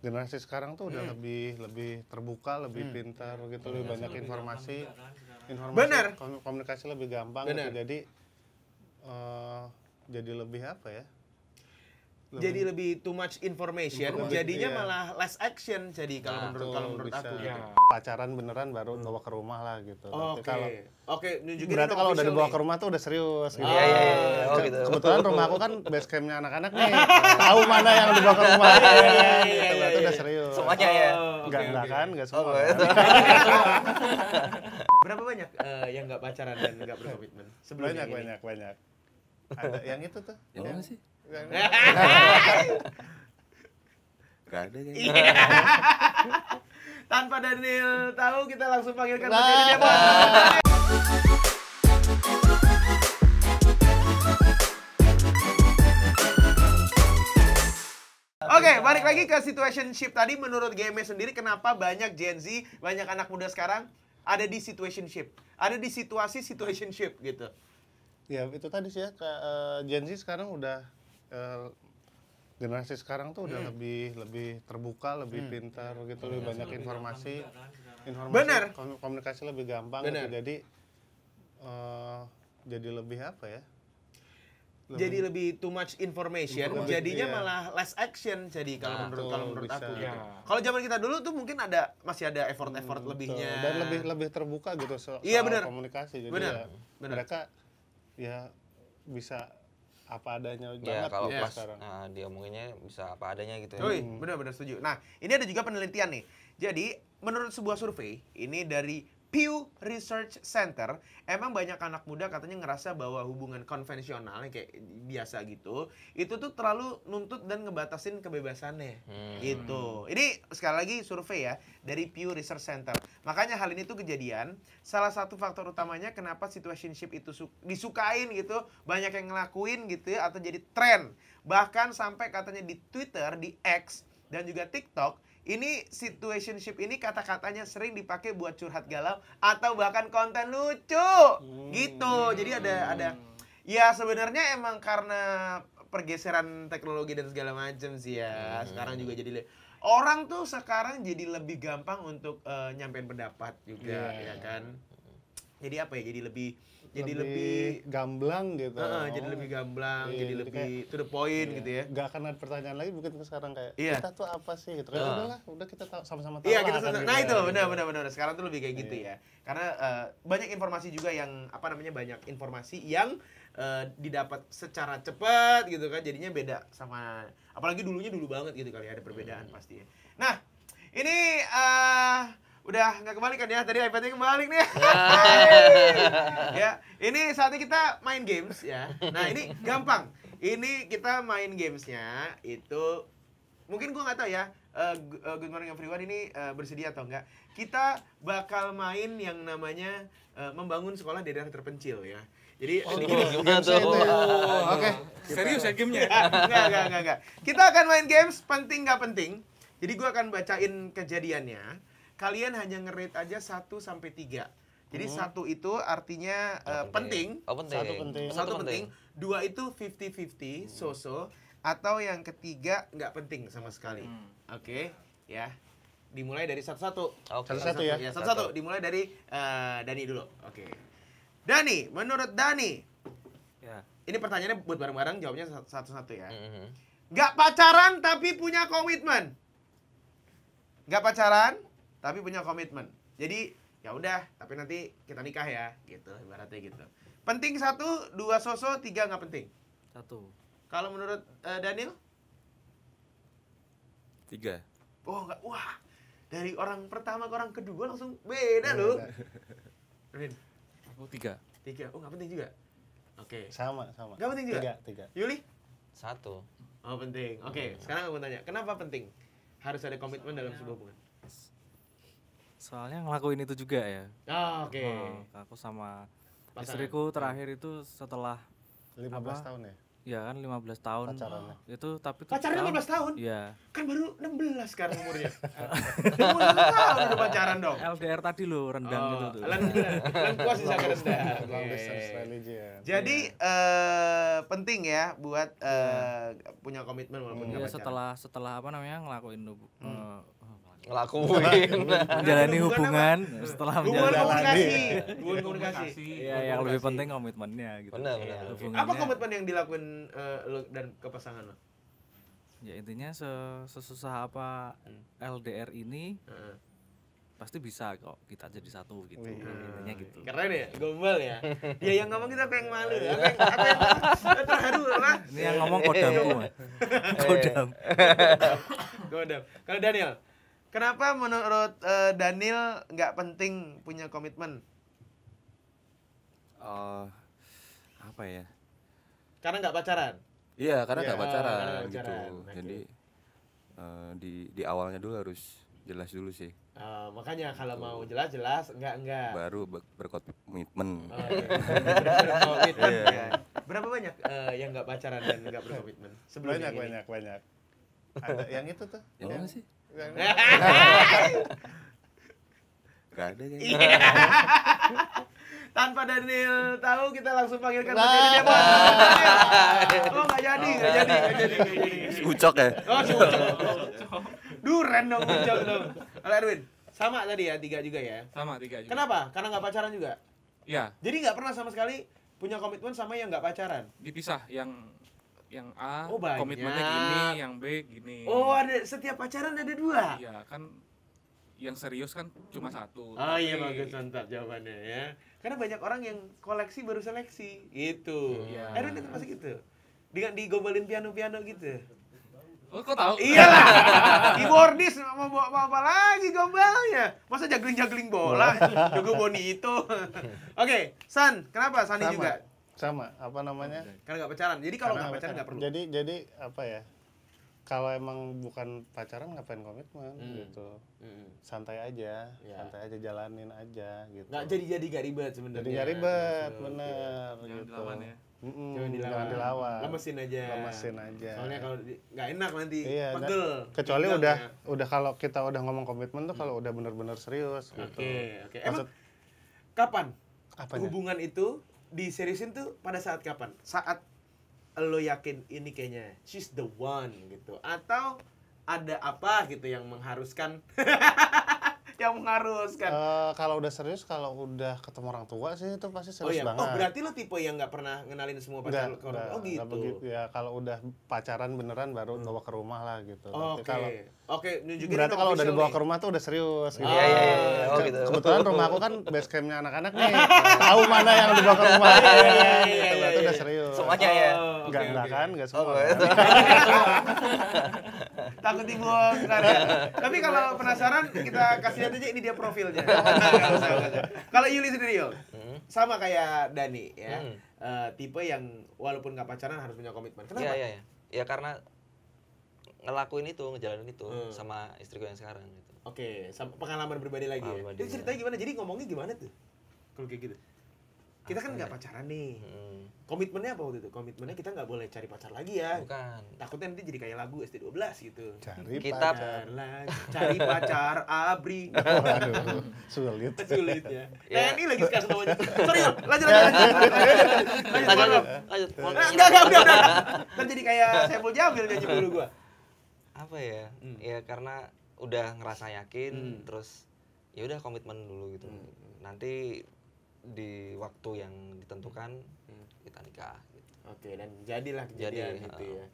generasi sekarang tuh udah lebih terbuka, lebih pintar gitu, lebih banyak informasi, Benar. komunikasi lebih gampang gitu. Jadi lebih apa ya? Jadi lebih too much information, jadinya malah less action. Jadi kalau menurut aku bisa gitu. pacaran beneran baru bawa ke rumah lah gitu. Oke, nunjukin Berarti ini kalau udah official dibawa nih. ke rumah tuh udah serius gitu. Iya. Oh, gitu. Kebetulan rumah aku kan base campnya anak-anak nih, tahu mana yang dibawa ke rumah. Gitu, berarti udah serius. Semuanya ya. Enggak kan, enggak semua. Berapa banyak yang nggak pacaran dan nggak berkomitmen? Sebelumnya ini? Banyak. Ada yang itu tuh. Yang mana sih? Gak ada kayaknya. Iya. Tanpa Daniel tahu, kita langsung panggilkan penyanyi dia, Bos. Oke, balik lagi ke situationship tadi. Menurut GME sendiri, kenapa banyak Gen Z, banyak anak muda sekarang ada di situationship, ada di situasi situationship gitu? Ya itu tadi sih ya, Gen Z sekarang udah generasi sekarang tuh udah lebih terbuka, lebih pintar gitu, lebih banyak informasi, Benar. komunikasi lebih gampang gitu. Jadi lebih apa ya? Jadi lebih too much information, jadinya malah less action. Jadi kalau menurut aku gitu. Kalau zaman kita dulu tuh mungkin masih ada effort lebihnya. Dan lebih terbuka gitu soal komunikasi. Jadi mereka ya bisa apa adanya Ya, banget kalau gitu pas sekarang. dia omonginnya bisa apa adanya gitu ya. Benar-benar setuju. Nah, ini ada juga penelitian nih. Jadi, menurut sebuah survei, ini dari Pew Research Center, emang banyak anak muda katanya ngerasa bahwa hubungan konvensional kayak biasa gitu, itu tuh terlalu nuntut dan ngebatasin kebebasannya. Gitu. Ini sekali lagi survei ya dari Pew Research Center. Makanya hal ini tuh kejadian, salah satu faktor utamanya kenapa situationship itu disukain gitu, banyak yang ngelakuin gitu ya, atau jadi tren. Bahkan sampai katanya di Twitter, di X, dan juga TikTok, ini situationship ini kata-katanya sering dipakai buat curhat galau atau bahkan konten lucu gitu. Jadi ada ya sebenarnya emang karena pergeseran teknologi dan segala macam sih ya. Sekarang juga jadi orang tuh sekarang jadi lebih gampang untuk nyampein pendapat juga ya kan. Jadi apa ya? Jadi lebih gamblang gitu. Jadi lebih gamblang, jadi lebih to the point gitu ya. Gak akan ada pertanyaan lagi mungkin sekarang kayak kita tuh apa sih gitu. Udah kita sama-sama tahu. Iya, nah itu benar. Sekarang tuh lebih kayak gitu ya. Karena banyak informasi juga yang banyak informasi yang didapat secara cepat gitu kan. Jadinya beda sama apalagi dulu banget gitu kali ada perbedaan pasti ya. Nah, ini udah nggak kembali kan ya, tadi iPad-nya kembali nih. Ya, ini saatnya kita main games ya. Nah, ini gampang. Ini kita main gamesnya itu mungkin gua nggak tahu ya. Good morning everyone ini bersedia atau enggak? Kita bakal main yang namanya membangun sekolah di daerah terpencil ya. Jadi Gimana tuh? Oke. Serius ya gamenya? Enggak. Kita akan main games penting nggak penting. Jadi gua akan bacain kejadiannya. Kalian hanya nge-rate aja 1 sampai 3. Jadi 1 itu artinya penting. Satu penting. 2 itu 50-50, so-so. Atau yang ketiga nggak penting sama sekali. Oke, ya. Dimulai dari satu-satu. Satu-satu ya. Satu-satu. Dimulai dari Dani dulu. Oke. Dani, menurut Dani. Ya. Ini pertanyaannya buat bareng-bareng, jawabnya satu-satu ya. Nggak pacaran tapi punya komitmen. Nggak pacaran tapi punya komitmen. Jadi ya udah, tapi nanti kita nikah ya, gitu ibaratnya gitu. Penting 1, 2 so-so, 3 nggak penting. 1. Kalau menurut Daniel? 3. Oh nggak, wah dari orang pertama ke orang kedua langsung beda loh. Rin? Aku 3. 3, oh nggak penting juga. Oke. Sama. Nggak penting juga. 3. Yuli? 1. Oh penting. Oke, sekarang aku mau tanya, kenapa penting harus ada komitmen dalam sebuah hubungan? Soalnya ngelakuin itu juga ya. Oh, oke. Aku sama Pasangan. istriku terakhir itu setelah 15 tahun ya? Ya kan 15 tahun. Pacarannya. Itu tapi 7 Pacaran 15 tahun? Iya. Kan baru 16 sekarang umurnya. 15 tahun udah pacaran dong. LDR tadi lo rendang gitu tuh. Lengkuas bisa ke rendah. Long Oke. distance religion. Jadi penting ya buat punya komitmen walaupun Ya nggak pacaran. setelah apa namanya ngelakuin Ngelakuin. menjalani hubungan setelah Hubungan menjalani komunikasi. ya yang lebih penting komitmennya gitu. Benar, Iya. benar. Hubungannya, Apa komitmen yang dilakuin lo dan ke pasangan lo? ya intinya sesusah apa LDR ini Heeh. pasti bisa kok kita jadi satu gitu. Wih. Intinya gitu. Keren ya, gombal ya. Dia yang ngomong kita apa yang malu, apa yang terharu apa? Ini yang ngomong kodamku, Mas. Kodam. Godam. Kalau Daniel, kenapa menurut Daniel nggak penting punya komitmen? Apa ya? Karena nggak pacaran. Iya, karena nggak Iya, pacaran karena nggak gitu. pacaran. Oke. Jadi di awalnya dulu harus jelas dulu sih, Makanya kalau mau jelas-jelas enggak. baru berkomitmen. Oke. Berkomitmen Iya. ya. Berapa banyak yang nggak pacaran dan nggak berkomitmen sebelum yang ini? Banyak. Ada yang itu tuh. Yang mana sih? yang- Gak ada kayaknya. Iya. Tanpa Daniel tahu kita langsung panggilkan materi dia, Bang. Oh, nggak jadi. Ucok ya? Oh, cuma. Duren dong, Ucok dong. Kalau Erwin, sama tadi ya, 3 juga ya. Sama 3 juga. Kenapa? Karena nggak pacaran juga. Ya, Jadi nggak pernah sama sekali punya komitmen sama yang nggak pacaran. dipisah yang A Oh, banyak. komitmennya gini, yang B gini. Oh, ada setiap pacaran ada 2. Iya, kan yang serius kan cuma satu. Oh iya, Tapi- bagus, mantap jawabannya ya. Karena banyak orang yang koleksi baru seleksi, gitu. Iya. Erwin itu pasti gitu. Dengan digombalin piano-piano gitu. Oh, kok tahu? Iyalah, keyboardis mau apa lagi gombalnya? Masa juggling bola, jago bonito. Oke, San, kenapa Sani Sama. juga? Sama, apa namanya? Karena nggak pacaran. Jadi kalau Karena nggak pacaran nggak perlu. Jadi apa ya? Kalau emang bukan pacaran ngapain komitmen gitu. Santai aja, Ya. santai aja jalanin aja gitu. Nggak jadi nggak ribet sebenarnya. Jadi nggak ribet, Maksud, bener Jangan gitu. dilawan ya. Jangan dilawan. Lemesin aja. Lemesin aja. Soalnya kalau nggak enak nanti Iya, pegel. kecuali Pinggang udah kalau kita udah ngomong komitmen tuh kalau udah bener-bener serius ya. gitu. Oke. Emang Maksud kapan apanya? hubungan itu diseriusin tuh pada saat kapan? Saat lo yakin ini kayaknya she's the one gitu, atau ada apa gitu yang mengharuskan Kalau udah serius, kalau udah ketemu orang tua sih itu pasti Oh serius iya. banget. Oh, berarti lo tipe yang nggak pernah ngenalin semua pacar lo ke orang tua. Oh gitu. Nggak begitu. Ya kalau udah pacaran beneran baru bawa ke rumah lah gitu. Tapi Oke. kalau Oke, nunjukin berarti ini kalau udah official dibawa nih. ke rumah tuh udah serius gitu. Iya, iya, iya. Oh, gitu. Kebetulan rumah aku kan base campnya anak-anak nih. Tahu mana yang dibawa ke rumah. Iya, iya, Gitu, iya, berarti iya. udah serius. Semuanya ya. Oh, Enggak oke. kan, enggak semua. Oh, kan. Takut dibongkar ya. Tapi kalau penasaran kita kasih lihat aja ini dia profilnya. Kalau Yuli sendiri Yul, sama kayak Dani ya. Tipe yang walaupun nggak pacaran harus punya komitmen. Kenapa? Iya. Ya karena ngelakuin itu, ngejalanin itu Hmm. sama istriku yang sekarang gitu. Oke, pengalaman berbeda lagi ya. Pengalaman Itu beda. ceritanya gimana? Jadi ngomongnya gimana tuh? Kalau kayak gitu. Kita kan nggak pacaran nih. Hmm. Komitmennya apa waktu itu? Komitmennya kita nggak boleh cari pacar lagi ya. Bukan. Takutnya nanti jadi kayak lagu ST12 gitu. Cari Kita- pacar. Pacar lagi, cari pacar abri. Waduh, sulit. Sulit ya. Ya. Ini lagi sekarang semuanya. Sorry, Yul. Lanjut. Lanjut. Lanjut. Enggak, udah. Kan jadi kayak Saiful Jamil nyanyi dulu gua. Apa ya? Ya karena udah ngerasa yakin, terus ya udah komitmen dulu gitu. Nanti di waktu yang ditentukan kita nikah gitu. Oke, dan jadilah kejadian Jadi, gitu ya.